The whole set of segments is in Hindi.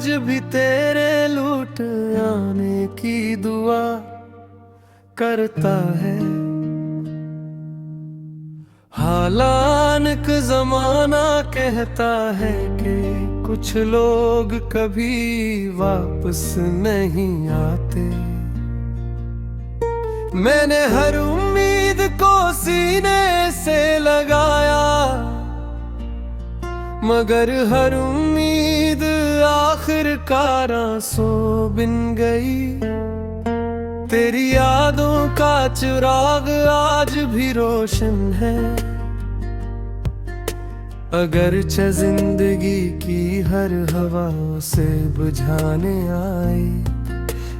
आज भी तेरे लूट आने की दुआ करता है। हालांकि ज़माना कहता है कि कुछ लोग कभी वापस नहीं आते। मैंने हर उम्मीद को सीने से लगाया, मगर हर उम्मीद आखिरकार आंसू बिन गई। तेरी यादों का चिराग आज भी रोशन है, अगरचे जिंदगी की हर हवा से बुझाने आई।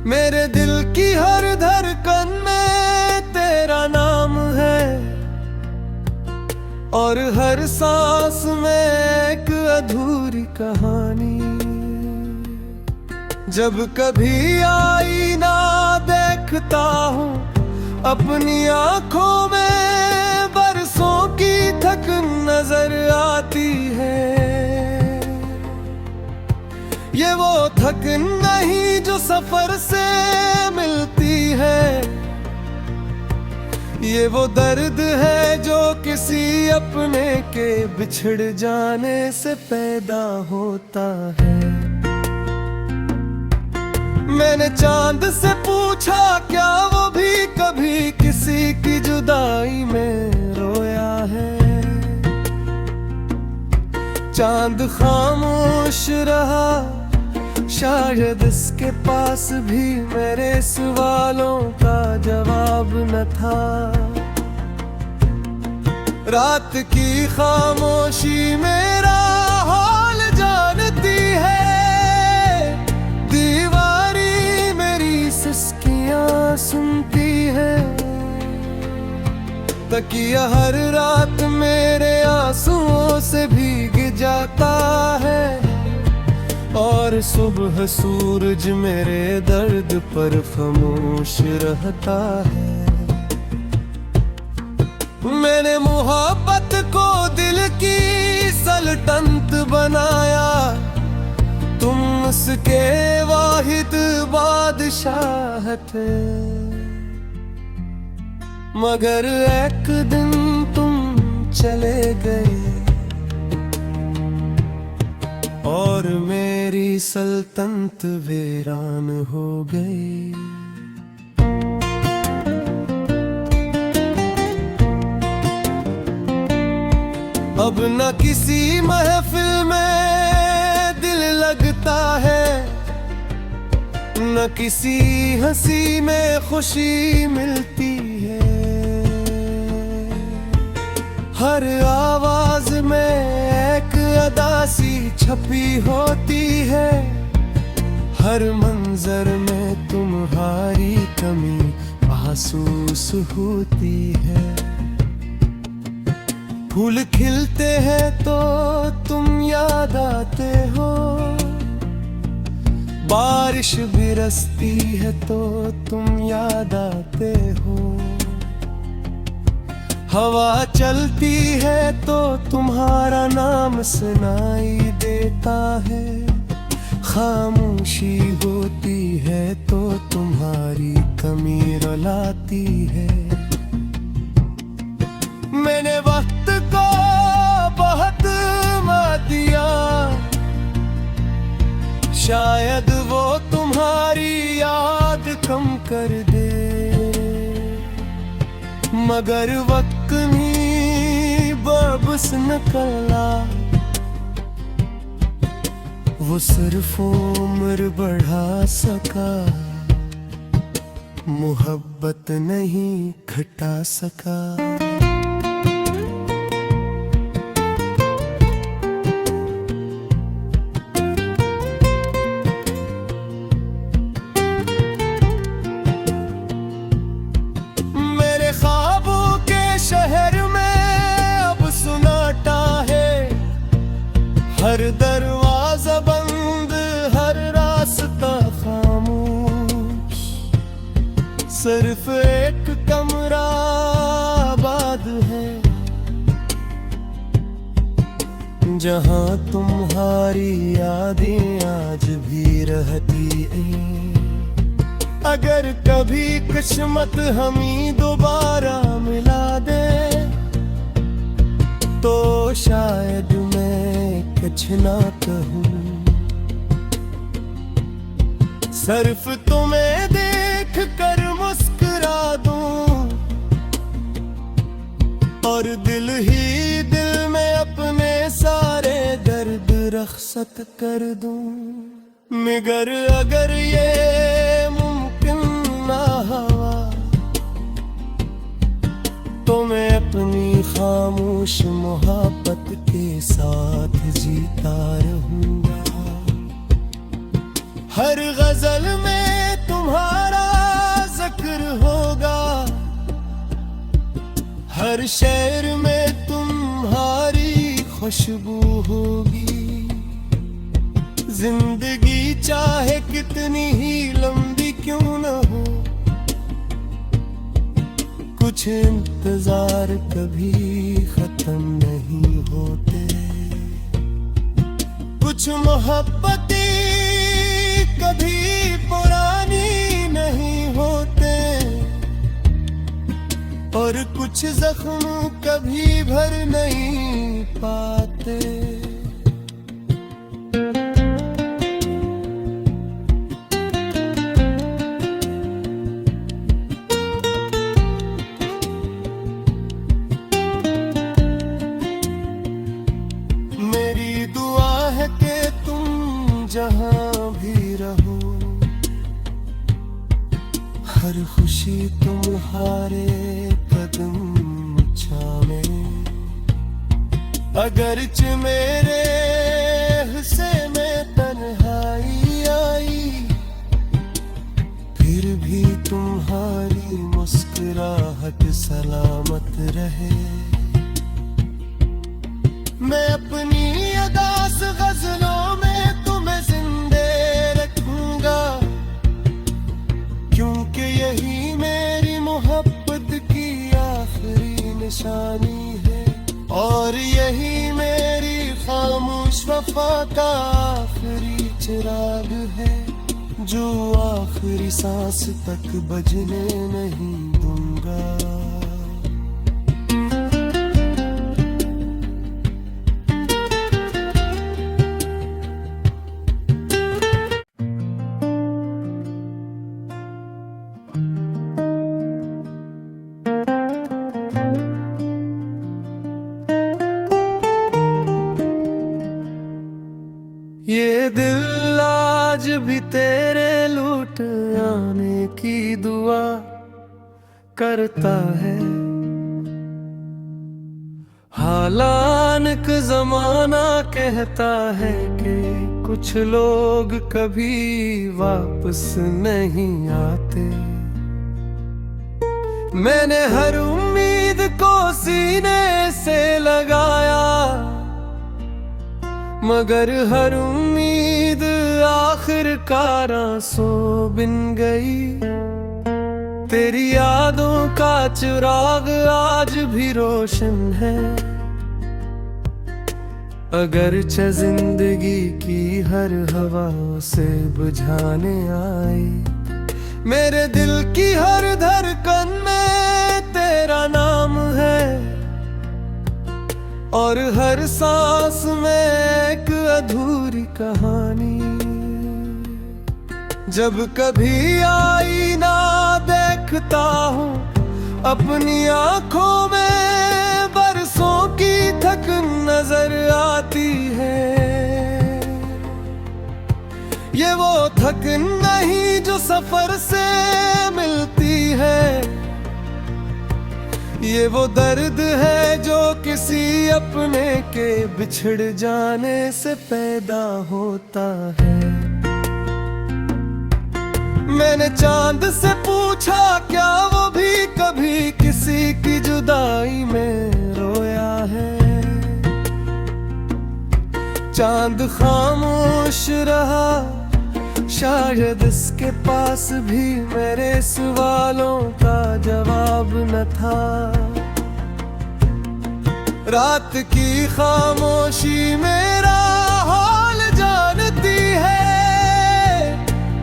मेरे दिल की हर धड़कन में तेरा नाम है, और हर सांस में एक अधूरी कहानी। जब कभी आईना देखता हूँ अपनी आँखों में, बरसों की थकन नजर आती है। ये वो थकन नहीं जो सफर से मिलती है, ये वो दर्द है जो किसी अपने के बिछड़ जाने से पैदा होता है। मैंने चांद से पूछा क्या वो भी कभी किसी की जुदाई में रोया है। चांद खामोश रहा, शायद इसके पास भी मेरे सवालों का जवाब न था। रात की खामोशी मेरा हाल जानती है, दीवारी मेरी सिसकियां सुनती है। तकिया हर रात मेरे आंसुओं से भीग जाता है, और सुबह सूरज मेरे दर्द पर खामोश रहता है। मैंने मोहब्बत को दिल की सल्तनत बनाया, तुम उसके वाहिद बादशाह थे। मगर एक दिन तुम चले गए, और मेरी सल्तनत वीरान हो गई। अब न किसी महफिल में दिल लगता है, न किसी हंसी में खुशी मिलती है। हर आवाज में एक अदा सी छपी होती है, हर मंजर में तुम्हारी कमी महसूस होती है। फूल खिलते हैं तो तुम याद आते हो, बारिश बरसती है तो तुम याद आते हो। हवा चलती है तो तुम्हारा नाम सुनाई देता है, खामोशी होती है तो तुम्हारी कमी रुलाती है। मैंने वक्त को बहुत मार दिया, शायद वो तुम्हारी याद कम कर दे, मगर वक्त नहीं वापस न करना। वो सिर्फ उम्र बढ़ा सका, मोहब्बत नहीं घटा सका। हर दरवाजा बंद, हर रास्ता खामोश, सिर्फ एक कमरा आबाद है, जहां तुम्हारी यादें आज भी अगर कभी किस्मत हमी दोबारा मिला दे तो शायद मैं कुछ ना कहूँ, सिर्फ तुम्हें देख कर मुस्कुरा दूं और दिल ही दिल में अपने सारे दर्द रख्सत कर दूं। मगर अगर ये मुमकिन ना हुआ तो मैं अपनी खामोश मोहब्बत के साथ जीता रहूंगा। हर गजल में तुम्हारा जिक्र होगा, हर शेर में तुम्हारी खुशबू होगी। जिंदगी चाहे कितनी ही लंबी क्यों न हो, कुछ इंतजार कभी खत्म नहीं होते, कुछ मोहब्बतें कभी पुरानी नहीं होते और कुछ जख्म कभी भर नहीं पाते। मेरी दुआ है कि तुम जहां भी रहो, हर खुशी तुम्हारे कदम छामे। अगरच मेरे हिस्से में तन्हाई आई, फिर भी तुम्हारी मुस्कुराहट सलामत रहे। मैं अपनी अदास गजलों में तुम्हें जिंदे रखूंगा, क्योंकि यही मेरी मोहब्बत की आखिरी निशानी है और यही मेरी खामोश वफा का आखिरी चिराग है, जो आखिरी सांस तक बजने नहीं दूंगा। ये दिल आज भी तेरे लूट आने की दुआ करता है। हालांकि जमाना कहता है कि कुछ लोग कभी वापस नहीं आते। मैंने हर उम्मीद को सीने से लगाया, मगर हर उम्मीद आखिरकार आंसू बिन गई। तेरी यादों का चिराग आज भी रोशन है, अगरचे जिंदगी की हर हवा से बुझाने आई। मेरे दिल की हर धड़कन में तेरा नाम है और हर सांस में एक अधूरी कहानी। जब कभी आईना देखता हूँ अपनी आंखों में बरसों की थकन नजर आती है। ये वो थकन नहीं जो सफर से मिलती है, ये वो दर्द है जो किसी अपने के बिछड़ जाने से पैदा होता है। मैंने चांद से पूछा क्या वो भी कभी किसी की जुदाई में रोया है। चांद खामोश रहा, शायद इसके पास भी मेरे सवालों का जवाब न था। रात की खामोशी मेरा हाल जानती है,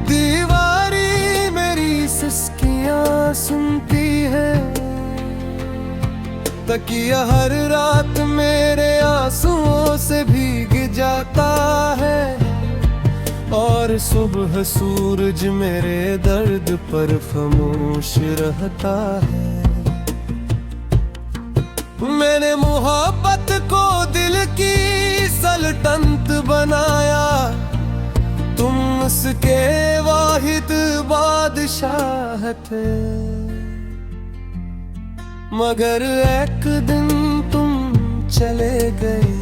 दीवारी मेरी तकिया हर रात मेरे आंसुओं से भीग जाता है, और सुबह सूरज मेरे दर्द पर खामोश रहता है। मैंने मोहब्बत को दिल की सल्तनत बनाया, तुम उसके वाहिद बादशाह थे। मगर एक दिन तुम चले गए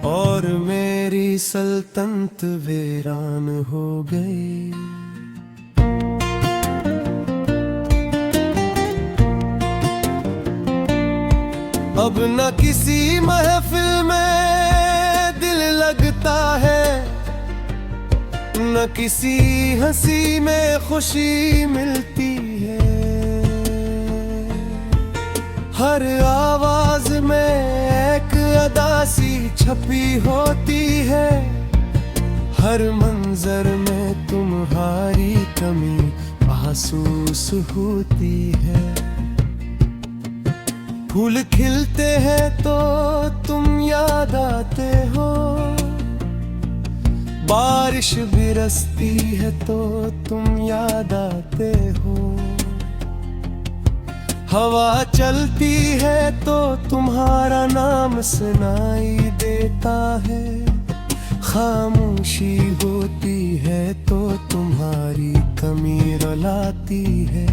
और मेरी सल्तनत वीरान हो गई। अब न किसी महफिल में दिल लगता है, न किसी हंसी में खुशी मिलती है। हर आवाज में एक अदा सी छपी होती है, हर मंजर में तुम्हारी कमी महसूस होती है। फूल खिलते हैं तो तुम याद आते हो, बारिश बरसती है तो तुम याद आते हो। हवा चलती है तो तुम्हारा नाम सुनाई देता है, खामोशी होती है तो तुम्हारी कमी रुलाती है।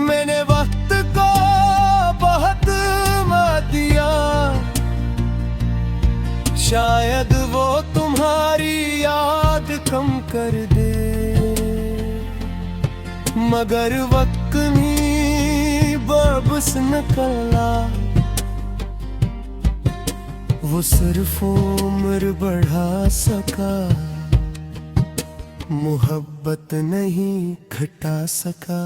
मैंने वक्त को बहुत मात दिया, शायद वो तुम्हारी याद कम कर दे, मगर वक्त नहीं वापस निकला। वो सिर्फ उम्र बढ़ा सका, मोहब्बत नहीं घटा सका।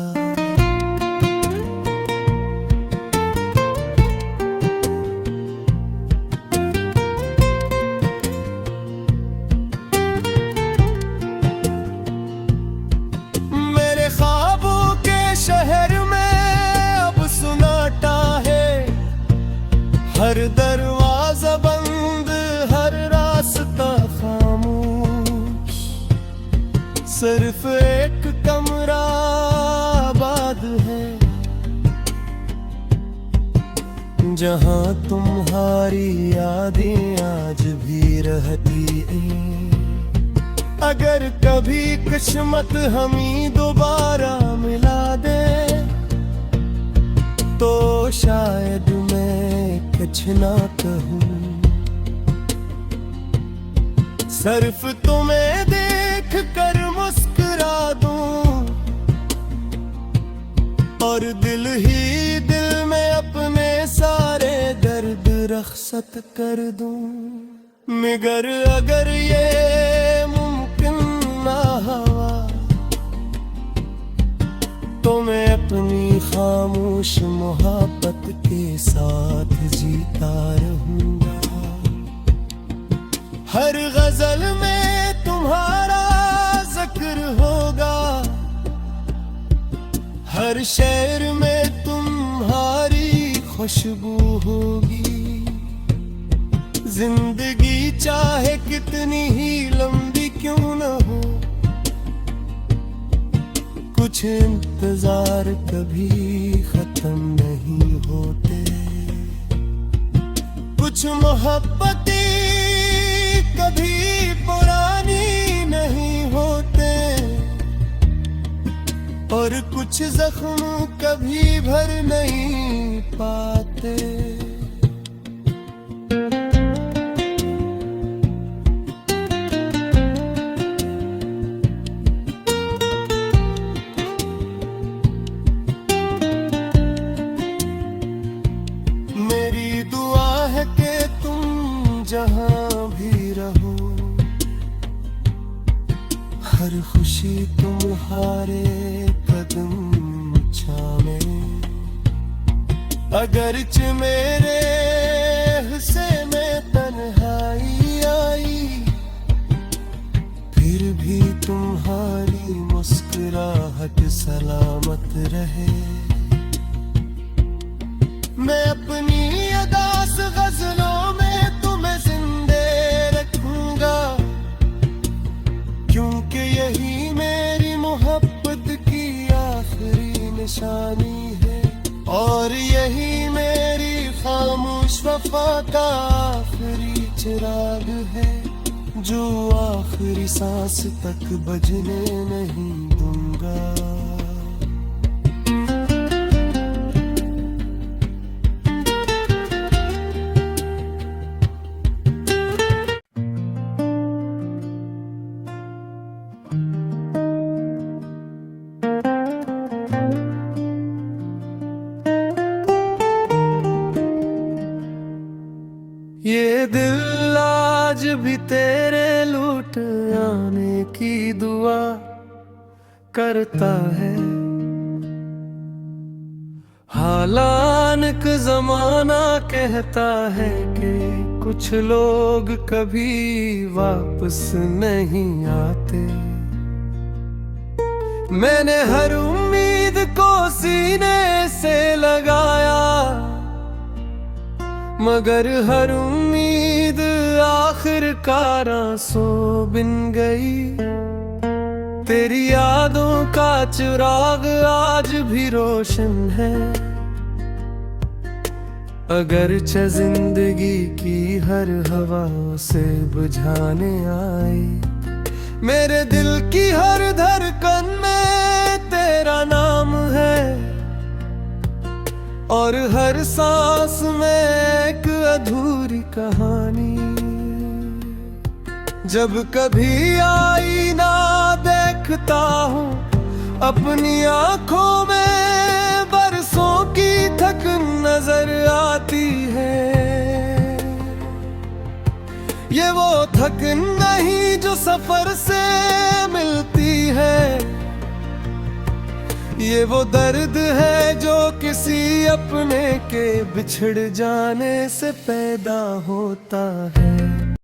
हर दरवाजा बंद, हर रास्ता खामोश, सिर्फ एक कमरा आबाद है जहां तुम्हारी यादें आज भी रहती हैं। अगर कभी किस्मत हमें दोबारा मिला दे तो शायद मैं कुछ ना कहूँ, सिर्फ तुम्हें देख कर मुस्कुरा दूं, और दिल ही दिल में अपने सारे दर्द रख्सत कर दूं। मगर अगर ये मुमकिन ना हुआ तो मैं अपनी खामोश मोहब्बत के साथ जीता रहूंगा। हर गजल में तुम्हारा जिक्र होगा, हर शेर में तुम्हारी खुशबू होगी। जिंदगी चाहे कितनी ही लंबी क्यों न हो, कुछ इंतजार कभी खत्म नहीं होते, कुछ मोहब्बतें कभी पुरानी नहीं होते, और कुछ जख्म कभी भर नहीं पाते। जहाँ भी रहो, हर खुशी तुम्हारे कदम छामे। अगरच मेरे हिस्से में तन्हाई आई, फिर भी तुम्हारी मुस्कुराहट सलामत रहे। का आखिरी चिराग है जो आखिरी सांस तक बजने नहीं दूंगा। ये दिल आज भी तेरे लूट आने की दुआ करता है। हालांकि जमाना कहता है कि कुछ लोग कभी वापस नहीं आते। मैंने हर उम्मीद को सीने से लगाया मगर हर उम्मीद आखिरकार आंसू बिन गई। तेरी यादों का चिराग आज भी रोशन है अगरचे जिंदगी की हर हवा से बुझाने आए। मेरे दिल की हर धड़कन में तेरा नाम है और हर सांस में एक अधूरी कहानी। जब कभी आईना देखता हूँ अपनी आंखों में बरसों की थकन नजर आती है। ये वो थकन नहीं जो सफर से मिलती है, ये वो दर्द है जो किसी अपने के बिछड़ जाने से पैदा होता है।